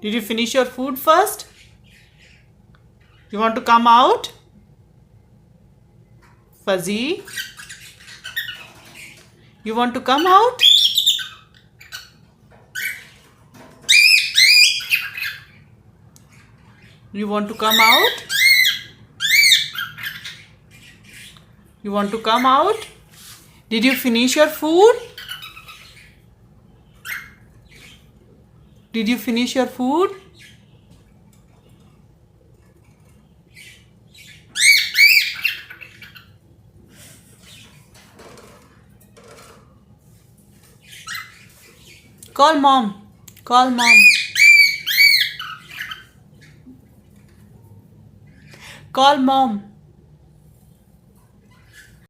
Did you finish your food first? You want to come out? Fuzzy? You want to come out? You want to come out? You want to come out? Did you finish your food? Did you finish your food? Call mom. Call mom. Call mom.